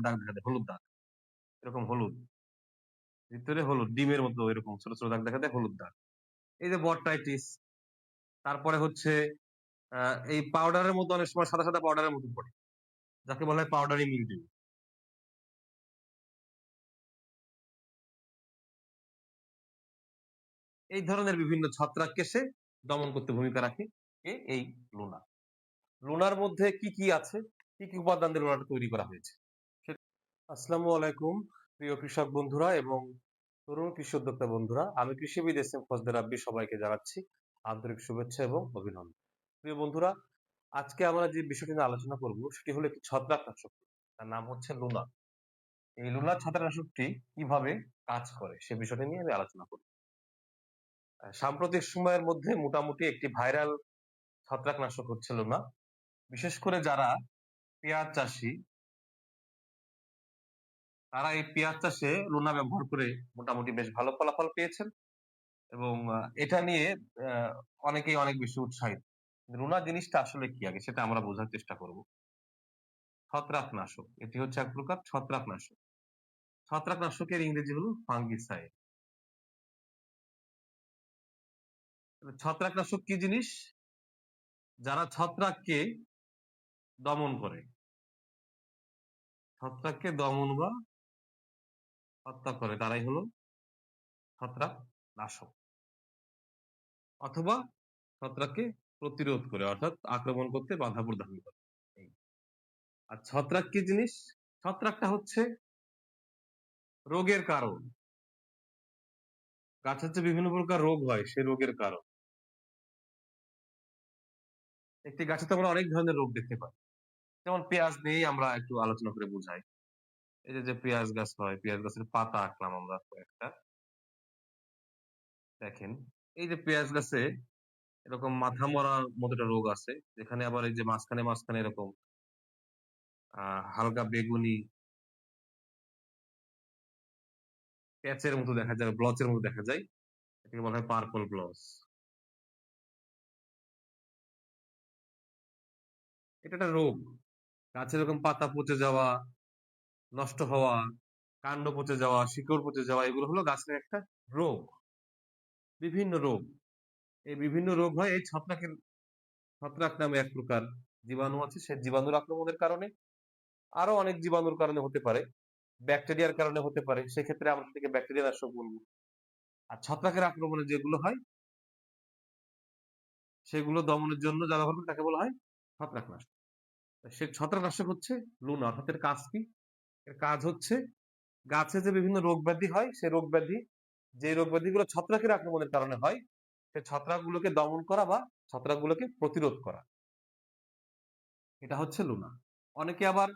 দাগ দেখা দেয়, হলুদ দাগ, এরকম হলুদ, ভিতরে হলুদ, ডিমের মতো এরকম ছোট ছোট দাগ দেখা দেয়, হলুদ দাগ। এই যে বট্রাইটিস, তারপরে হচ্ছে এই পাউডারের মতো অনেক সময় সাদা সাদা পাউডারের মতো পড়ে, যাকে বলা হয় পাউডারি মিলডিউ। এই ধরনের বিভিন্ন ছত্রাককে সে দমন করতে ভূমিকা রাখে এই লুনা। লুনার মধ্যে কি কি আছে, কি কি উপাদান দিয়ে লুনাটা তৈরি করা হয়েছে? আসসালামু আলাইকুম প্রিয় কৃষক বন্ধুরা এবং তরুণ কৃষি উদ্যোক্তা বন্ধুরা, আমি কৃষিবিদ এস এম ফজলে রাব্বি সবাইকে জানাচ্ছি আন্তরিক শুভেচ্ছা এবং অভিনন্দন। প্রিয় বন্ধুরা, আজকে আমরা যে বিষয়টি নিয়ে আলোচনা করব সেটি হলো একটি ছত্রাকনাশক, তার নাম হচ্ছে লুনা। এই লুনা ছত্রাকনাশকটি কিভাবে কাজ করে সে বিষয়টি নিয়ে আমি আলোচনা করব। সাম্প্রতিক সময়ের মধ্যে মোটামুটি একটি ভাইরাল ছত্রাকনাশক হচ্ছে লুনা। বিশেষ করে যারা পেঁয়াজ চাষী, তারা এই পেঁয়াজ চাষে লুনা ব্যবহার করে মোটামুটি বেশ ভালো ফলাফল পেয়েছেন এবং এটা নিয়ে অনেকেই অনেক বেশি উৎসাহিত। লুনা জিনিসটা আসলে কি আগে সেটা আমরা বোঝার চেষ্টা করব। ছত্রাকনাশক, এটি হচ্ছে এক প্রকার ছত্রাকনাশক। ছত্রাকনাশকের ইংরেজি হলো ফাঙ্গিসাইড। ছত্রাকনাশক কি জিনিস? যারা ছত্রাককে দমন করে, ছত্রাককে দমন বা হত্যা করে, তারাই হলো ছত্রাকনাশক। অথবা ছত্রাককে প্রতিরোধ করে, অর্থাৎ আক্রমণ করতে বাধা প্রদান করে। আর ছত্রাক কি জিনিস? ছত্রাকটা হচ্ছে রোগের কারণ। গাছের যে বিভিন্ন প্রকার রোগ হয় সে রোগের কারণ। একটি গাছে তো আমরা অনেক ধরনের রোগ দেখতে পাই, যেমন পেঁয়াজ নিয়েই আমরা একটু আলোচনা করে বুঝাই। এই যে পেঁয়াজ গাছ হয়, পেঁয়াজ গাছের পাতা আঁকলাম আমরা কয়েকটা। দেখেন, এই যে পেঁয়াজ গাছে এরকম মাথা মরার মতো একটা রোগ আছে, যেখানে আবার এই যে মাঝখানে মাঝখানে এরকম হালকা বেগুনি প্যাচের মতো দেখা যায়, ব্লচের মতো দেখা যায়, এটাকে বলা হয় পার্পল ব্লচ। এটা একটা রোগ। গাছের এরকম পাতা পচে যাওয়া, নষ্ট হওয়া, কাণ্ড পচে যাওয়া, শিকড় পচে যাওয়া, এগুলো হলো গাছের একটা রোগ। বিভিন্ন রোগ, এই বিভিন্ন রোগ হয় এই ছত্রাকের, ছত্রাক নামে এক প্রকার জীবাণু আছে, সে জীবাণুর আক্রমণের কারণে, আরো অনেক জীবাণুর কারণে হতে পারে, ব্যাকটেরিয়ার কারণে হতে পারে, সেক্ষেত্রে আমরা থেকে ব্যাকটেরিয়া নাশক বলবো। আর ছত্রাকের আক্রমণে যেগুলো হয় সেগুলো দমনের জন্য যা ব্যবহার করে তাকে বলা হয় ছত্রাকনাশক। সে ছত্রাকনাশক হচ্ছে লুনা। অর্থাৎ এর কাজ কি? এর কাজ হচ্ছে গাছে যে বিভিন্ন রোগ ব্যাধি হয়, সে রোগ ব্যাধি, যে রোগ ব্যাধিগুলো ছত্রাকের আক্রমণের কারণে হয়, সে ছত্রাকগুলোকে দমন করা বা ছত্রাকগুলোকে প্রতিরোধ করা, এটা হচ্ছে লুনা। অনেকে আবার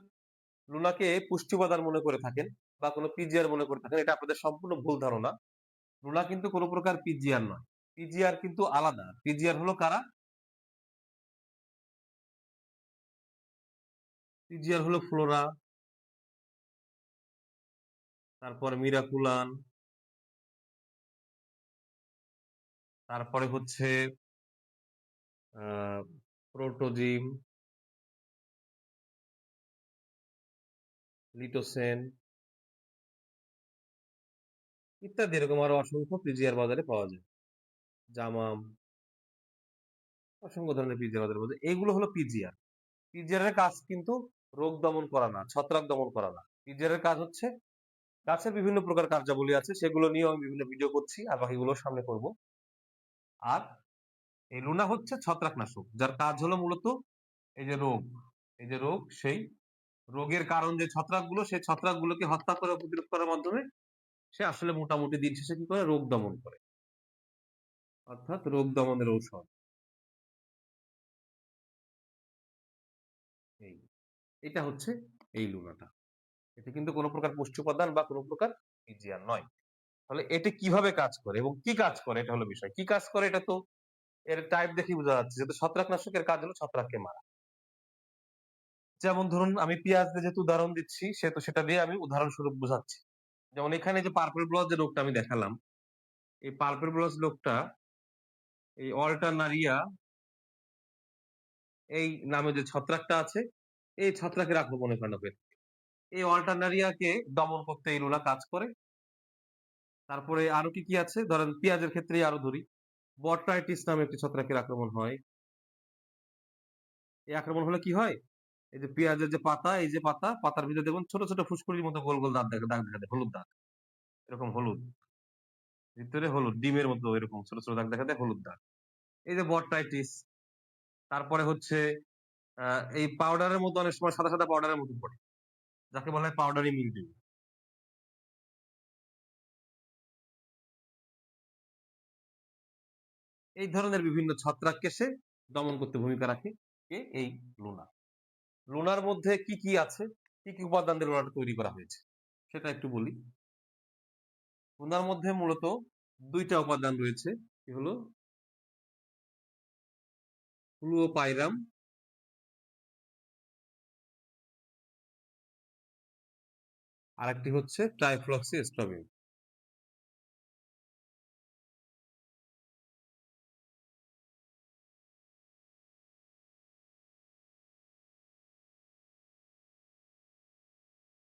লুনাকে পুষ্টি উপাদান মনে করে থাকেন বা কোনো পিজিআর মনে করে থাকেন, এটা আপনাদের সম্পূর্ণ ভুল ধারণা। লুনা কিন্তু কোনো প্রকার পিজিআর নয়। পিজিআর কিন্তু আলাদা। পিজিআর হলো কারা? পিজিআর হলো ফ্লোরা, তারপর মিরাকুলান, তারপরে হচ্ছে প্রোটোজিম, লিটোসেন ইত্যাদি, এরকম আরো অসংখ্য পিজিআর বাজারে পাওয়া যায়। জামাম, অসংখ্য ধরনের পিজিআর বাজারে পাওয়া যায়। এইগুলো হলো পিজিআর। পিজিআর এর কাজ কিন্তু রোগ দমন করা না, ছত্রাক দমন করা না। পিজিআর এর কাজ হচ্ছে, গাছের বিভিন্ন প্রকার কার্যাবলী আছে, সেগুলো নিয়েও আমি বিভিন্ন ভিডিও করছি, আর বাকিগুলো সামনে করব। আর এই লুনা হচ্ছে ছত্রাকনাশক, যার কাজ হলো মূলত এই যে রোগ, এই যে রোগ, সেই রোগের কারণ যে ছত্রাকগুলো, সেই ছত্রাকগুলোকে হত্যা করে প্রতিরোধ করার মাধ্যমে সে আসলে মোটামুটি দিন শেষে কি করে? রোগ দমন করে, অর্থাৎ রোগ দমনের ঔষধ। এই এটা হচ্ছে এই লুনাটা। এটা কিন্তু কোনো প্রকার পুষ্টি উপাদান বা কোনো প্রকার পিজিআর নয়। তাহলে এটা কিভাবে কাজ করে এবং কি কাজ করে, এটা হলো বিষয়। কি কাজ করে এটা তো এর টাইপ দেখেই বোঝা যাচ্ছে, যেহেতু ছত্রাকনাশকের কাজ হলো ছত্রাককে মারা। যেমন ধরুন, আমি পেঁয়াজ দিয়ে যেহেতু উদাহরণ দিচ্ছি, সেহেতু সেটা দিয়ে আমি উদাহরণস্বরূপ বোঝাচ্ছি। যেমন এখানে যে পার্পল ব্লচ যে রোগটা আমি দেখালাম, এই পার্পল ব্লচ রোগটা এই অল্টারনারিয়া এই নামে যে ছত্রাকটা আছে, এই ছত্রাকের আক্রমণের কারণে হয়ে থাকে। এই অল্টারনারিয়াকে দমন করতে এই লুনা কাজ করে। তারপরে আরো কি কি আছে, ধরেন পেঁয়াজের ক্ষেত্রেই আরো ধরি, বট্রাইটিস নামে একটি ছত্রাকের আক্রমণ হয়। এই আক্রমণ হলে কি হয়, এই যে পেঁয়াজের যে পাতা, এই যে পাতার ভিতরে দেখুন ছোট ছোট ফুসকুড়ির মতো গোল গোল দাগ দাগ দেখা যায়, হলুদ দাগ, এরকম হলুদ, ভিতরে হলুদ ডিমের মতো এরকম ছোট ছোট দাগ দেখা যায়, হলুদ দাগ, এই যে বট্রাইটিস। তারপরে হচ্ছে এই পাউডারের মতো অনেক সময় সাদা সাদা পাউডারের মতো পড়ে, যাকে বলা হয় পাউডারি মিলডিউ। এই ধরনের বিভিন্ন ছত্রাককে সে দমন করতে ভূমিকা রাখে কে, এই লুনা। লুনার মধ্যে কি কি আছে, কি কি উপাদান দিয়ে লুনাটা তৈরি করা হয়েছে সেটা একটু বলি। লুনার মধ্যে মূলত দুইটা উপাদান রয়েছে, কি হলো, ফ্লুওপাইরাম, আরেকটি হচ্ছে ট্রাইফ্লক্সি স্ট্রবিন।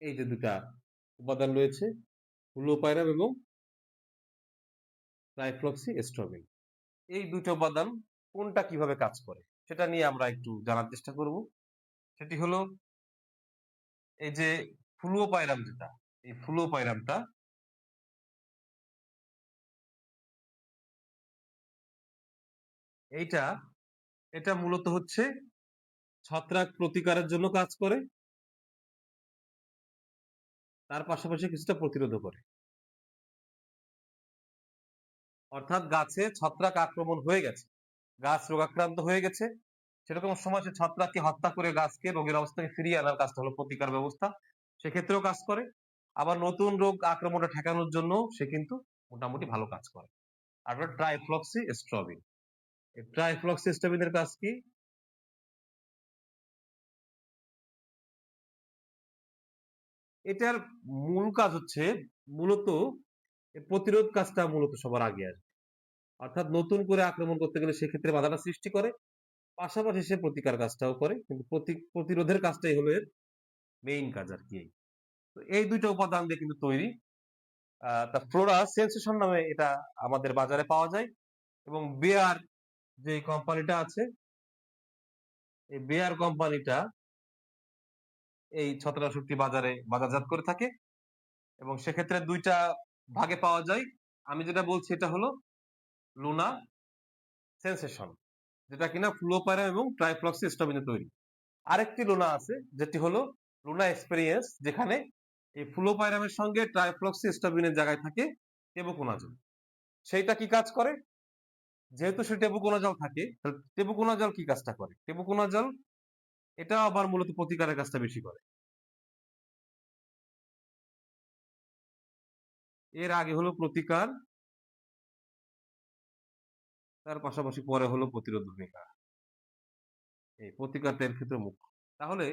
এই যে দুটা উপাদান রয়েছে, ফ্লুওপাইরাম এবং ট্রাইফ্লক্সি স্ট্রবিন, এই দুটো উপাদান কোনটা কিভাবে কাজ করে সেটা নিয়ে আমরা একটু জানার চেষ্টা করব। সেটি হলো, এই যে ফ্লুওপাইরাম যেটা, এই ফ্লুওপাইরামটা, এইটা এটা মূলত হচ্ছে ছত্রাক প্রতিকারের জন্য কাজ করে, তার পাশাপাশি কিছুটা প্রতিরোধও করে। অর্থাৎ গাছে ছত্রাক আক্রমণ হয়ে গেছে, গাছ রোগাক্রান্ত হয়ে গেছে, সেরকম সময় সে ছত্রাককে হত্যা করে গাছকে রোগের অবস্থা থেকে ফিরিয়ে আনার কাজটা হলো প্রতিকার ব্যবস্থা, সেক্ষেত্রেও কাজ করে। আবার নতুন রোগ আক্রমণটা ঠেকানোর জন্য সে কিন্তু মোটামুটি ভালো কাজ করে। আর ট্রাইফ্লক্সি স্ট্রবিন, এই ট্রাইফ্লক্সি স্ট্রবিনের কাজ কি, এটার মূল কাজ হচ্ছে মূলত প্রতিরোধ কাজটা মূলত সবার আগে আসে। অর্থাৎ নতুন করে আক্রমণ করতে গেলে সেক্ষেত্রে বাধাটা সৃষ্টি করে, পাশাপাশি সে প্রতিকার কাজটাও করে, কিন্তু প্রতিরোধের কাজটাই হলো এর মেইন কাজ আর কি। তো এই দুইটা উপাদান দিয়ে কিন্তু তৈরি। তা ফ্লোরা সেন্সেশন নামে এটা আমাদের বাজারে পাওয়া যায়, এবং বেয়ার যে কোম্পানিটা আছে, এই বেয়ার কোম্পানিটা এই ছত্রাকনাশকটি বাজারে বাজারজাত করে থাকে, এবং সেক্ষেত্রে দুইটা ভাগে পাওয়া যায়। আমি যেটা বলছি এটা হলো লুনা সেন্সেশন, যেটা কিনা ফ্লুওপাইরাম এবং ট্রাইফ্লক্সি স্ট্রবিনে তৈরি। আরেকটি লুনা আছে যেটি হলো লুনা এক্সপেরিয়েন্স, যেখানে এই ফ্লুওপাইরামের সঙ্গে ট্রাইফ্লক্সি স্ট্রবিনের জায়গায় থাকে টেবুকোনাজল। সেইটা কি কাজ করে, যেহেতু সে টেবুকোনাজল থাকে, টেবুকোনাজল কি কাজটা করে, টেবুকোনাজল এটা আবার মূলত প্রতিকারের কাজটা বেশি করে। এর আগে হলো প্রতিকার, তার পাশাপাশি পরে হলো প্রতিরোধ ভূমিকা। এই প্রতিকারটা এর ক্ষেত্রে মুখ্য। তাহলে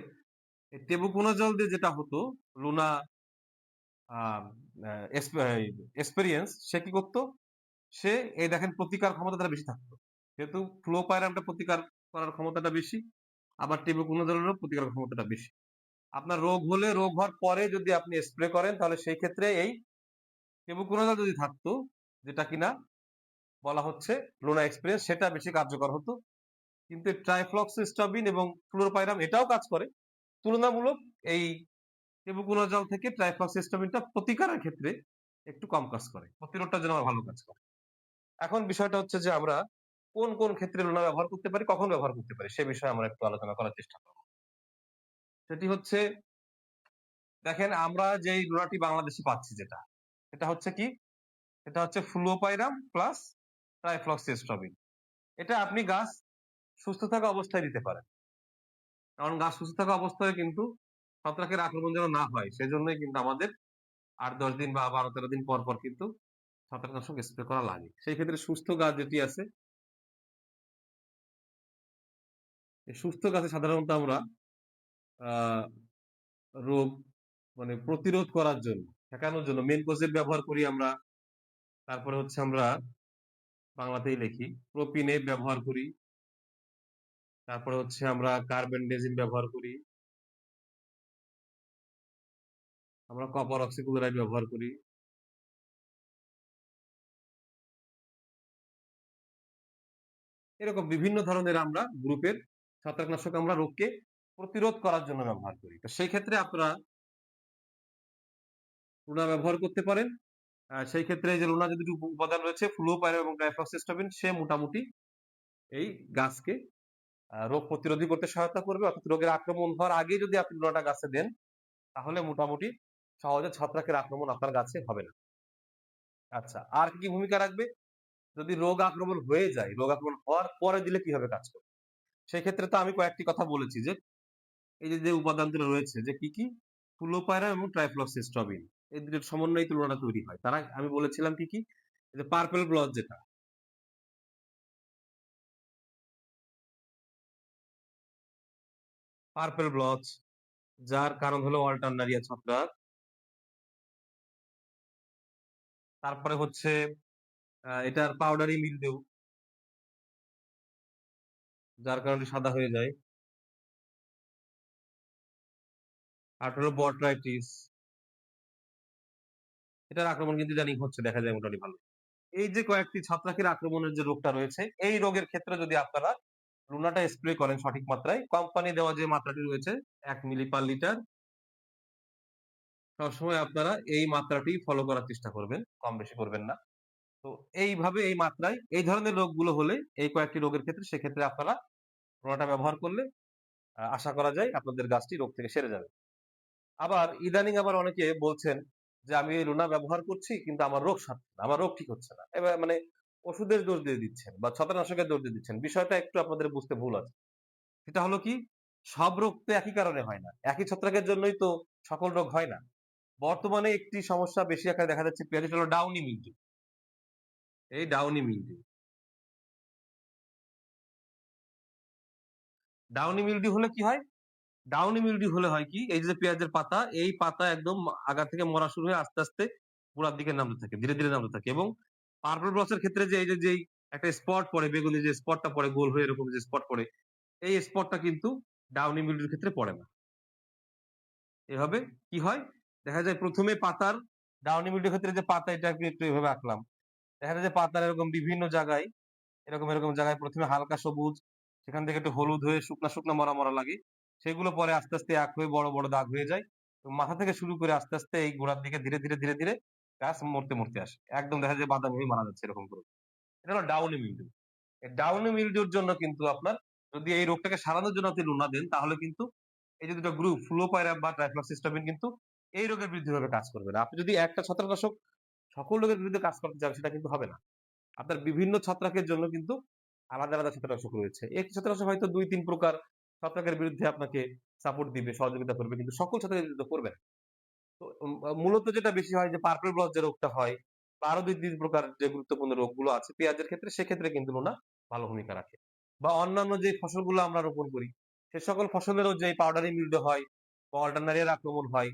এই টেবুকোনাজল দিয়ে যেটা হতো, লুনা এক্সপেরিয়েন্স সে কি করতো, সে এই দেখেন প্রতিকার ক্ষমতা তার বেশি থাকতো, যেহেতু ফ্লোপাইরামটা প্রতিকার করার ক্ষমতাটা বেশি, আবার টেবুকোনাজলেরও প্রতিকার ক্ষমতাটা বেশি। আপনার রোগ হলে, রোগ হওয়ার পরে যদি আপনি স্প্রে করেন, তাহলে সেই ক্ষেত্রে এই টেবুকোনাজল যদি থাকতো, যেটা কিনা বলা হচ্ছে লুনা এক্সপিরিয়েন্স, সেটা বেশি কার্যকর হতো। কিন্তু ট্রাইফ্লক্সিস্টাবিন এবং ফ্লোরোপাইরাম এটাও কাজ করে, তুলনামূলক এই টেবুকোনাজল থেকে ট্রাইফ্লক্সিস্টাবিনটা প্রতিকারের ক্ষেত্রে একটু কম কাজ করে, প্রতিরোধটার জন্য আমার ভালো কাজ করে। এখন বিষয়টা হচ্ছে যে আমরা কোন কোন ক্ষেত্রে লুনা ব্যবহার করতে পারি, কখন ব্যবহার করতে পারি, সে বিষয়ে আমরা একটু আলোচনা করার চেষ্টা করব। সেটি হচ্ছে, দেখেন আমরা যেই লুনাটি বাংলাদেশে পাচ্ছি, যেটা এটা হচ্ছে কি, এটা হচ্ছে ফ্লুওপাইরাম প্লাস ট্রাইফ্লক্সিস্ট্রবিন। এটা আপনি গাছ সুস্থ থাকা অবস্থায় দিতে পারেন, কারণ গাছ সুস্থ থাকা অবস্থায় কিন্তু ছত্রাকের আক্রমণ যেন না হয়, সেজন্যই কিন্তু আমাদের 8-10 দিন বা 12-13 দিন পর পর কিন্তু ছত্রাকনাশক স্প্রে করা লাগে। সেই ক্ষেত্রে সুস্থ গাছ যেটি আছে, এই সুস্থ গাছে সাধারণত আমরা আহ রোগ মানে প্রতিরোধ করার জন্য, ঠেকানোর জন্য মেনকোজেব ব্যবহার করি আমরা। তারপরে হচ্ছে আমরা বাংলাতেই লিখি, প্রোপিনেপ ব্যবহার করি। তারপরে হচ্ছে আমরা কার্বেন্ডেজিম ব্যবহার করি। আমরা কপার অক্সিক্লোরাইড ব্যবহার করি। এরকম বিভিন্ন ধরনের আমরা গ্রুপের ছত্রাকনাশক আমরা রোগকে প্রতিরোধ করার জন্য ব্যবহার করি। তো সেই ক্ষেত্রে আপনারা লুনা ব্যবহার করতে পারেন। সেই ক্ষেত্রে এই যে লুনা যে দুটি উপাদান রয়েছে ফ্লুওপাইরিন এবং ট্রাইফ্লক্সিস্টোবিন, সে মোটামুটি এই গাছকে রোগ প্রতিরোধী করতে সহায়তা করবে। অর্থাৎ রোগের আক্রমণ হওয়ার আগে যদি আপনি লুনাটা গাছে দেন, তাহলে মোটামুটি সহজে ছত্রাকের আক্রমণ আপনার গাছে হবে না। আচ্ছা, আর কি ভূমিকা রাখবে? যদি রোগ আক্রমণ হয়ে যায়, রোগ আক্রমণ হওয়ার পরে দিলে কিভাবে কাজ করবে? সেক্ষেত্রে তো আমি কয়েকটি কথা বলেছি যে এই যে উপাদানগুলো রয়েছে, যে কি ফ্লুওপাইরিন এবং ট্রাইফ্লক্সিস্টোবিন, এই দুটোর সমন্বয়ে তুলনাটা তৈরি হয়। তারা আমি বলেছিলাম কি যে পার্পল ব্লচ, যেটা পার্পল ব্লচ, যার কারণ হলো অল্টারনারিয়া ছত্রাক। তারপরে হচ্ছে এটার পাউডারি মিলদেউ, যার কারণে সাদা হয়ে যায়। আর হলো বটরাইটিস, এটার আক্রমণ কিন্তু ইদানিং হচ্ছে, দেখা যায় মোটামুটি ভালো। এই যে কয়েকটি ছত্রাকের আক্রমণের যে রোগটা রয়েছে, এই রোগের ক্ষেত্রে যদি আপনারা লুনাটা স্প্রে করেন সঠিক মাত্রায়, কোম্পানি দেওয়া যে মাত্রাটি রয়েছে 1 মিলি পার লিটার, সবসময় আপনারা এই মাত্রাটি ফলো করার চেষ্টা করবেন, কম বেশি করবেন না। তো এইভাবে এই মাত্রায় এই ধরনের রোগগুলো হলে, এই কয়েকটি রোগের ক্ষেত্রে, সেক্ষেত্রে আপনারা লুনাটা ব্যবহার করলে আশা করা যায় আপনাদের গাছটি রোগ থেকে সেরে যাবে। আবার ইদানিং আবার অনেকে বলছেন যে আমি এই লুনা ব্যবহার করছি কিন্তু আমার রোগ সারছে না, আমার রোগ ঠিক হচ্ছে না। এবার মানে ওষুধের দোষ দিয়ে দিচ্ছেন বা ছত্রাকনাশকের দোষ দিয়ে দিচ্ছেন। বিষয়টা একটু আপনাদের বুঝতে ভুল আছে। সেটা হলো কি, সব রোগ তো একই কারণে হয় না। একই ছত্রাকের জন্যই তো সকল রোগ হয় না। বর্তমানে একটি সমস্যা বেশি আকারে দেখা যাচ্ছে পেঁয়াজে, সেটা হলো ডাউনি মিল্ডিউ। এই ডাউনি মিল্ডিউ, ডাউনি মিল্ডিউ হলে কি হয়? ডাউনি মিল্ডিউ হলে হয় কি, এই যে পেঁয়াজের পাতা, এই পাতা একদম আগা থেকে মরা শুরু হয়ে আস্তে আস্তে গোড়ার দিকে নামতে থাকে, ধীরে ধীরে নামতে থাকে। এবং পার্পল ব্লচের ক্ষেত্রে যে এই যে যেই একটা স্পট পড়ে, বেগুনি যে স্পটটা পড়ে গোল হয়ে, এরকম যে স্পট পড়ে, এই স্পটটা কিন্তু ডাউনি মিল্ডিউর ক্ষেত্রে পড়ে না। এভাবে কি হয়, দেখা যায় প্রথমে পাতার ডাউনি মিল্ডিউর ক্ষেত্রে যে পাতা, এটা একটু এভাবে আঁকলাম, দেখা যায় যে পাতার এরকম বিভিন্ন জায়গায়, এরকম এরকম জায়গায় প্রথমে হালকা সবুজ, সেখান থেকে একটু হলুদ হয়ে শুকনা শুকনা মরা মরা লাগে। সেগুলো পরে আস্তে আস্তে এক হয়ে বড় বড় দাগ হয়ে যায়। তো মাথা থেকে শুরু করে আস্তে আস্তে এই গোড়ার দিকে ধীরে ধীরে ধীরে ধীরে গাছ মরতে মরতে আসে, একদম দেখা যায় বাদামি হয়ে মারা যাচ্ছে এরকম করে। এটা হলো ডাউনি মিল্ডিউ। এই ডাউনি মিল্ডিউর জন্য কিন্তু আপনার, যদি এই রোগটাকে সারানোর জন্য আপনি লুনা দেন, তাহলে কিন্তু এই যে দুটো গ্রুপ ফ্লুওপাইরিন বা ট্রাইফ্লক্সিস্টোবিন কিন্তু এই রোগের বিরুদ্ধে ভাবে কাজ করবে না। আপনি যদি একটা ছত্রাকনাশক সকল রোগের বিরুদ্ধে কাজ করতে চান, সেটা কিন্তু হবে না। আপনার বিভিন্ন ছত্রাকের জন্য কিন্তু আলাদা আলাদা ছত্রাকনাশক রয়েছে। একটি ছত্রাকনাশক হয়তো ২-৩ প্রকার ছত্রাকের বিরুদ্ধে আপনাকে সাপোর্ট দিবে, সহযোগিতা করবে, কিন্তু সকল ছত্রাকের বিরুদ্ধে করবে না। তো মূলত যেটা বেশি হয় যে পার্পল ব্লচ যে রোগটা হয়, বা আরো ২-৩ প্রকার যে গুরুত্বপূর্ণ রোগগুলো আছে পেঁয়াজের ক্ষেত্রে, সেক্ষেত্রে কিন্তু লুনা ভালো ভূমিকা রাখে। বা অন্যান্য যে ফসলগুলো আমরা রোপণ করি, সে সকল ফসলেরও যে পাউডারি মিল্ডে হয় বা অল্টারনারিয়ার আক্রমণ হয়,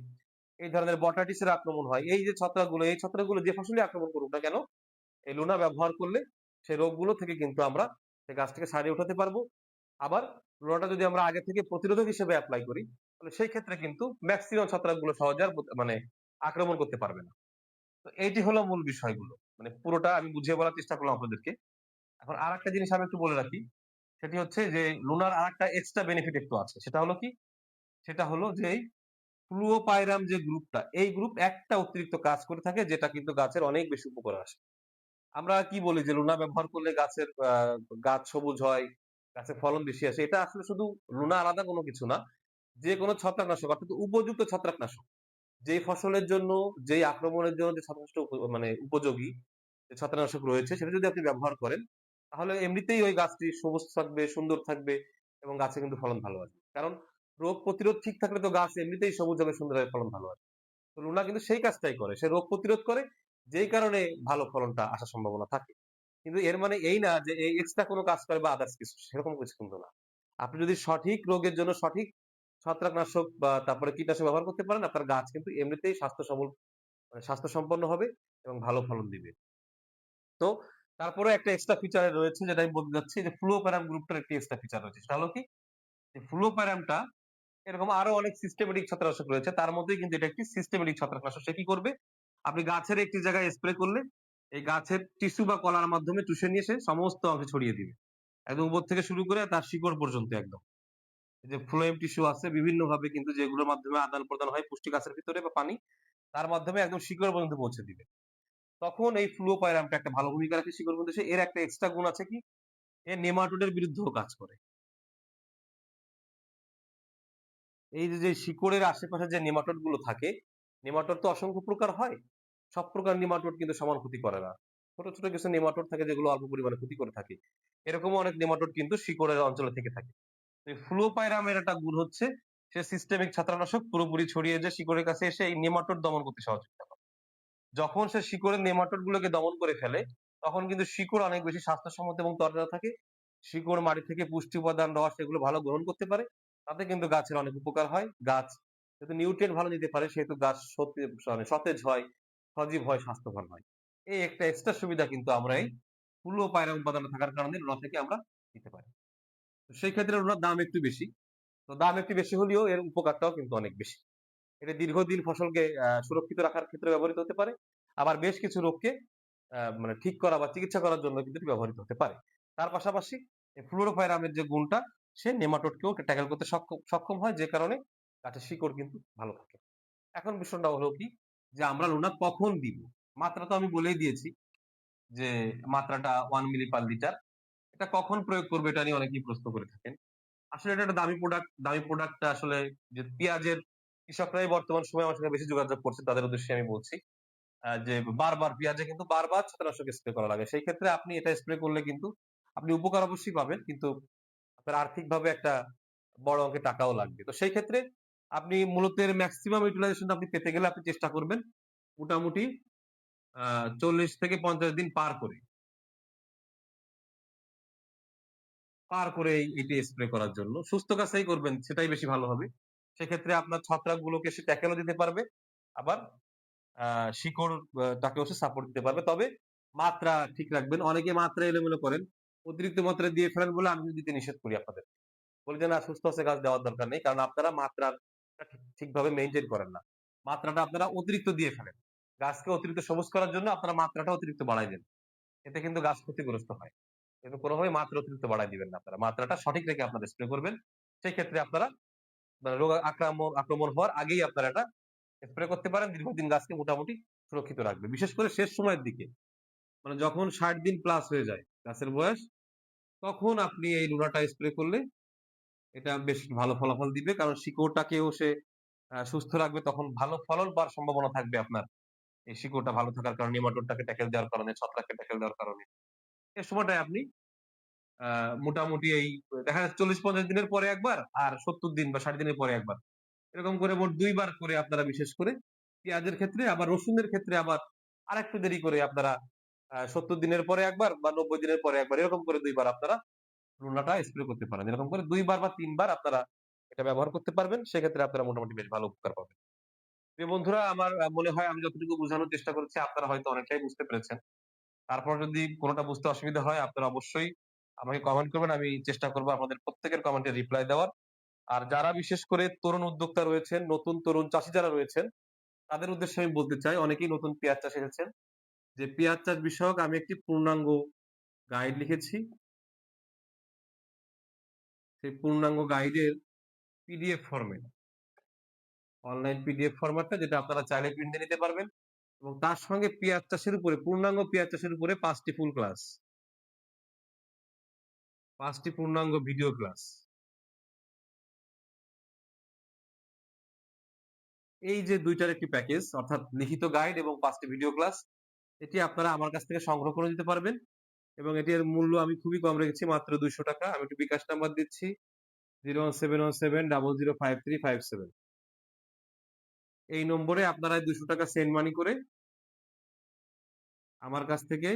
এই ধরনের বটাটিসের আক্রমণ হয়, এই যে ছত্রাকগুলো, এই ছত্রাকগুলো যে ফসলই আক্রমণ করুক না কেন, এই লুনা ব্যবহার করলে সেই রোগগুলো থেকে কিন্তু আমরা সেই গাছটাকে সারিয়ে উঠাতে পারবো। আবার লুনাটা যদি আমরা আগে থেকে প্রতিরোধক হিসেবে অ্যাপ্লাই করি, তাহলে সেই ক্ষেত্রে কিন্তু ম্যাক্সিমাম ছত্রাকগুলো সহজে আর মানে আক্রমণ করতে পারবে না। তো এইটি হলো মূল বিষয়গুলো। মানে পুরোটা আমি বুঝিয়ে বলার চেষ্টা করলাম আপনাদেরকে। এখন আরেকটা জিনিস আমি একটু বলে রাখি। সেটি হচ্ছে যে লুনার আরেকটা এক্সট্রা বেনিফিট একটু আছে। সেটা হলো কি? সেটা হলো যে এই ফ্লুওপাইরাম যে গ্রুপটা, এই গ্রুপ একটা অতিরিক্ত কাজ করে থাকে, যেটা কিন্তু গাছের অনেক বেশি উপকারে আসে। আমরা কি বলি যে লুনা ব্যবহার করলে গাছের গাছ সবুজ হয়, গাছের ফলন বেশি আসে। এটা আসলে শুধু লুনা আলাদা কোনো কিছু না। যেকোনো ছত্রাকনাশক, অর্থাৎ উপযুক্ত ছত্রাকনাশক, যেই ফসলের জন্য, যেই আক্রমণের জন্য যে ছত্রাকনাশক মানে উপযোগী যে ছত্রাকনাশক রয়েছে, সেটা যদি আপনি ব্যবহার করেন, তাহলে এমনিতেই ওই গাছটি সবুজ থাকবে, সুন্দর থাকবে, এবং গাছে কিন্তু ফলন ভালো আসবে। কারণ রোগ প্রতিরোধ ঠিক থাকলে তো গাছ এমনিতেই সবুজ হবে, সুন্দর হবে, ফলন ভালো আসবে। তো লুনা কিন্তু সেই কাজটাই করে। সে রোগ প্রতিরোধ করে, যেই কারণে ভালো ফলনটা আসার সম্ভাবনা থাকে। কিন্তু এর মানে এই না যে এই এক্সট্রা কোনো কাজ করে বা আদার্স কিছু, সেরকম কিছু কিন্তু না। আপনি যদি সঠিক রোগের জন্য সঠিক ছত্রাকনাশক বা তারপরে কীটনাশক ব্যবহার করতে পারেন, আপনার গাছ কিন্তু এমনিতেই স্বাস্থ্য সবল, মানে স্বাস্থ্য সম্পন্ন হবে এবং ভালো ফলন দিবে। তো তারপরে একটা এক্সট্রা ফিচার রয়েছে, যেটা আমি বলতে যাচ্ছি, যে ফ্লুওপাইরাম গ্রুপটার একটি এক্সট্রা ফিচার রয়েছে। সেটা হলো কি, যে ফ্লুওপাইরামটা এরকম আরো অনেক সিস্টেমেটিক ছত্রাকনাশক রয়েছে, তার মধ্যে কিন্তু এটা একটি সিস্টেমেটিক ছত্রাকনাশক। সে কি করবে, আপনি গাছের একটি জায়গায় স্প্রে করলে এই গাছের টিস্যু বা কলার মাধ্যমে চুষে নিয়ে এসে সমস্ত অংশে ছড়িয়ে দিবে, একদম উপর থেকে শুরু করে তার শিকড় পর্যন্ত একদম। এই যে ফ্লোয়েম টিস্যু আছে বিভিন্ন ভাবে কিন্তু, যেগুলোর মাধ্যমে আদান প্রদান হয় পুষ্টি গাছের ভিতরে বা পানি, তার মাধ্যমে একদম শিকড় পর্যন্ত পৌঁছে দিবে। তখন এই ফ্লুওপাইরামটা একটা ভালো ভূমিকা রাখে শিকড় পর্যন্ত এসে। এর একটা এক্সট্রা গুণ আছে কি, এ নেমাটোডের বিরুদ্ধেও কাজ করে। এই যে শিকড়ের আশেপাশে যে নেমাটোড গুলো থাকে, নেমাটোড তো অসংখ্য প্রকার হয়, সব প্রকার নেমাটোড কিন্তু সমান ক্ষতি করে না। ছোট ছোট কিছু নেমাটোড থাকে যেগুলো অল্প পরিমাণে ক্ষতি করে থাকে, এরকমও অনেক নেমাটোড কিন্তু শিকড়ের অঞ্চলে থেকে থাকে। এই ফ্লুওপাইরামের একটা গুণ হচ্ছে, সে সিস্টেমিক ছত্রাকনাশক পুরোপুরি ছড়িয়ে যে শিকড়ের কাছে এসে এই নেমাটোড দমন করতে সহযোগিতা করে। যখন সে শিকড়ের নেমাটোড গুলোকে দমন করে ফেলে, তখন কিন্তু শিকড় অনেক বেশি স্বাস্থ্যসম্মত এবং তরতাজা থাকে। শিকড় মাটি থেকে পুষ্টি উপাদান, রস এগুলো ভালো গ্রহণ করতে পারে। তাতে কিন্তু গাছের অনেক উপকার হয়। গাছ যেহেতু নিউট্রিয়েন্ট ভালো নিতে পারে, সেহেতু গাছ মানে সতেজ হয়, সজীব হয়, স্বাস্থ্যবান হয়। এই একটা এক্সট্রা সুবিধা কিন্তু আমরা এই ফ্লুওপাইরাম উপাদান থাকার কারণে লতা থেকে আমরা নিতে পারি। তো সেই ক্ষেত্রে ওনার দাম একটু বেশি। তো দাম একটু বেশি হলেও এর উপকারটাও কিন্তু অনেক বেশি। এটা দীর্ঘদিন ফসলকে সুরক্ষিত রাখার ক্ষেত্রে ব্যবহৃত হতে পারে। আবার বেশ কিছু রোগকে মানে ঠিক করা বা চিকিৎসা করার জন্য কিন্তু এটি ব্যবহৃত হতে পারে। তার পাশাপাশি এই ফ্লুরোপাইরামের যে গুণটা, সে নেমাটোডকেও ট্যাকেল করতে সক্ষম হয়, যে কারণে গাছের শিকড় কিন্তু ভালো থাকে। এখন বিষয়টা হলো কি, যে আমরা লোনা কখন দিব? মাত্রা তো আমি বলেই দিয়েছি যে মাত্রাটা 1 মিলি পার লিটার। এটা কখন প্রয়োগ করবে এটা নিয়ে অনেকেই প্রশ্ন করে থাকেন। আসলে এটা একটা দামি প্রোডাক্ট। দামি প্রোডাক্টটা আসলে যে পেঁয়াজের কৃষকরাই বর্তমান সময়ে আমার সঙ্গে বেশি যোগাযোগ করছে, তাদের উদ্দেশ্যে আমি বলছি যে বারবার পেঁয়াজে কিন্তু বারবার ছত্রাকনাশক স্প্রে করা লাগে। সেই ক্ষেত্রে আপনি এটা স্প্রে করলে কিন্তু আপনি উপকার অবশ্যই পাবেন, কিন্তু আপনার আর্থিকভাবে একটা বড় অঙ্কের টাকাও লাগবে। তো সেই ক্ষেত্রে আপনি মূলত এর ম্যাক্সিমাম ইউটিলাইজেশন আপনি পেতে গেলে আপনি চেষ্টা করবেন মোটামুটি ৪০ থেকে ৫০ দিন পার করে এটি স্প্রে করার জন্য। সুস্থ গাছেই করবেন, সেটাই বেশি ভালো হবে। সেক্ষেত্রে আপনার ছত্রাকগুলোকে সে ট্যাকেলও দিতে পারবে। আবার শিকড় টাকেও সে সাপোর্ট দিতে পারবে। তবে মাত্রা ঠিক রাখবেন। অনেকে মাত্রা এলোমেলো করেন। অতিরিক্ত মাত্রা দিয়ে ফেলেন বলে আমি দিতে নিষেধ করি আপনাদের। বলি যে না, সুস্থ আছে গাছ দেওয়ার দরকার নেই। কারণ আপনারা মাত্রাটা ঠিকভাবে মেইনটেইন করেন না। মাত্রাটা আপনারা অতিরিক্ত দিয়ে ফেলেন। গাছকে অতিরিক্ত সবুজ করার জন্য আপনারা মাত্রাটা অতিরিক্ত বাড়ায় দেন। এতে কিন্তু গাছ ক্ষতিগ্রস্ত হয়। কিন্তু কোনোভাবেই মাত্রা অতিরিক্ত বাড়ায় দিবেন না আপনারা। মাত্রাটা সঠিক রেখে আপনারা স্প্রে করবেন। সেই ক্ষেত্রে আপনারা মানে রোগ আক্রমণ হওয়ার আগেই আপনারা এটা স্প্রে করতে পারেন। দীর্ঘদিন গাছকে মোটামুটি সুরক্ষিত রাখবে। বিশেষ করে শেষ সময়ের দিকে, মানে যখন ৬০ দিন প্লাস হয়ে যায় গাছের বয়স, তখন আপনি এই লুনাটা স্প্রে করলে এটা বেশ ভালো ফলাফল দিবে। কারণ শিকড়টাকেও সে সুস্থ রাখবে। তখন ভালো ফলন পাওয়ার সম্ভাবনা থাকবে আপনার। এই শিকড়টা ভালো থাকার কারণে, নেমাটোডটাকে ট্যাকেল দেওয়ার কারণে, ছত্রাককে ট্যাকেল দেওয়ার কারণে। এই সময়টায় আপনি মোটামুটি এই দেখা যাচ্ছে ৪০-৫০ দিনের পরে একবার, আর ৭০ দিন বা ৬০ দিনের পরে একবার। এরকম করে মোট ২ বার করে আপনারা, বিশেষ করে পেঁয়াজের ক্ষেত্রে, আবার রসুনের ক্ষেত্রে আবার আরেকটু দেরি করে আপনারা ৭০ দিনের পরে একবার বা ৯০ দিনের পরে একবার, এরকম করে ২ বার আপনারা রুনাটা স্প্রে করতে পারেন। এরকম করে ২ বার বা ৩ বার আপনারা এটা ব্যবহার করতে পারবেন। সেক্ষেত্রে আপনারা মোটামুটি বেশ ভালো উপকার পাবেন। প্রিয় বন্ধুরা, আমার মনে হয় আমি যতটুকু বোঝানোর চেষ্টা করেছি আপনারা হয়তো অনেকটাই বুঝতে পেরেছেন। তারপর যদি কোনটা বুঝতে অসুবিধা হয়, আপনারা অবশ্যই আমাকে কমেন্ট করবেন। আমি চেষ্টা করব আপনাদের প্রত্যেকের কমেন্টে রিপ্লাই দেওয়ার। আর যারা বিশেষ করে তরুণ উদ্যোক্তা রয়েছেন, নতুন তরুণ চাষী যারা রয়েছেন, তাদের উদ্দেশ্যে আমি বলতে চাই, অনেকেই নতুন পেঁয়াজ চাষে এসেছেন, যে পেঁয়াজ চাষ বিষয়ক আমি একটি পূর্ণাঙ্গ গাইড লিখেছি। সেই পূর্ণাঙ্গ গাইডের পিডিএফ ফরম্যাট, অনলাইন পিডিএফ ফরম্যাটটা, যেটা আপনারা চাইলে প্রিন্টে নিতে পারবেন। এবং তার সঙ্গে পেঁয়াজ চাষের উপরে, পূর্ণাঙ্গ পেঁয়াজ চাষের উপরে ৫টি ফুল ক্লাস, ৫টি পূর্ণাঙ্গ ভিডিও ক্লাস। এই যে ২টার একটি প্যাকেজ, অর্থাৎ লিখিত গাইড এবং ৫টি ভিডিও ক্লাস, এটি আপনারা আমার কাছ থেকে সংগ্রহ করে নিতে পারবেন। এবং এটির মূল্য আমি খুবই কম রেখেছি, মাত্র ২০০ টাকা। আমি একটু বিকাশ নাম্বার দিচ্ছি, 01717005357। এই নম্বরে আপনারা ২০০ টাকা সেন্ড মানি করে আমার কাছ থেকে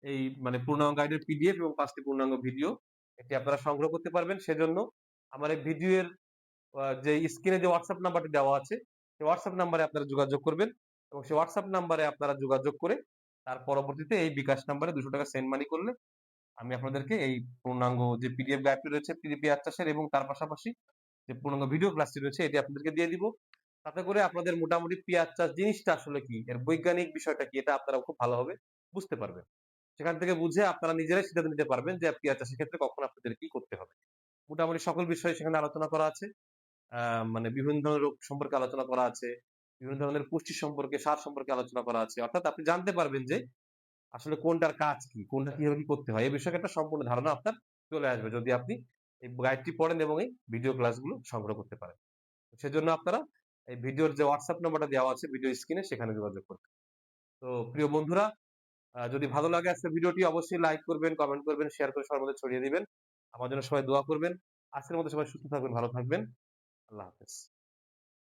এই মানে পূর্ণাঙ্গ গাইডের পিডিএফ এবং ৫টি পূর্ণাঙ্গ ভিডিও এটি আপনারা সংগ্রহ করতে পারবেন। সেজন্য আমার এই ভিডিওর যে স্ক্রিনে যে হোয়াটসঅ্যাপ নাম্বারটি দেওয়া আছে, সেই হোয়াটসঅ্যাপ নাম্বারে আপনারা যোগাযোগ করবেন। এবং সেই হোয়াটসঅ্যাপ নাম্বারে আপনারা যোগাযোগ করে তার পরবর্তীতে এই বিকাশ নাম্বারে ২০০ টাকা সেন্ড মানি করলে আমি আপনাদেরকে এই পূর্ণাঙ্গ যে পিডিএফ গাইডটি রয়েছে পেঁয়াজ চাষের, এবং তার পাশাপাশি যে পূর্ণাঙ্গ ভিডিও ক্লাসটি রয়েছে এটি আপনাদেরকে দিয়ে দিব। তাতে করে আপনাদের মোটামুটি পেঁয়াজ চাষ জিনিসটা আসলে কি, এর বৈজ্ঞানিক বিষয়টা কি, এটা আপনারা খুব ভালোভাবে বুঝতে পারবেন। সেখান থেকে বুঝে আপনারা নিজেরাই সিদ্ধান্ত নিতে পারবেন যে পেঁয়াজ চাষের ক্ষেত্রে কখন আপনাদের কি করতে হবে। মোটামুটি সকল বিষয়ে সেখানে আলোচনা করা আছে। মানে বিভিন্ন ধরনের রোগ সম্পর্কে আলোচনা করা আছে, বিভিন্ন ধরনের পুষ্টি সম্পর্কে, সার সম্পর্কে আলোচনা করা আছে। অর্থাৎ আপনি জানতে পারবেন যে আসলে কোনটার কাজ কি, কোনটা কিভাবে কি করতে হয়, এই বিষয়ে একটা সম্পূর্ণ ধারণা আপনার চলে আসবে যদি আপনি এই গাইডটি পড়েন এবং এই ভিডিও ক্লাসগুলো সংগ্রহ করতে পারেন। সেজন্য আপনারা এই ভিডিওর যে হোয়াটসঅ্যাপ নাম্বারটা দেওয়া আছে ভিডিও স্ক্রিনে, সেখানে যোগাযোগ করবেন। তো প্রিয় বন্ধুরা, যদি ভালো লাগে আজকের ভিডিওটি অবশ্যই লাইক করবেন, কমেন্ট করবেন, শেয়ার করে সবার মধ্যে ছড়িয়ে দিবেন। আমার জন্য সবাই দোয়া করবেন। আজকের মতো সবাই সুস্থ থাকবেন, ভালো থাকবেন। আল্লাহ হাফেজ।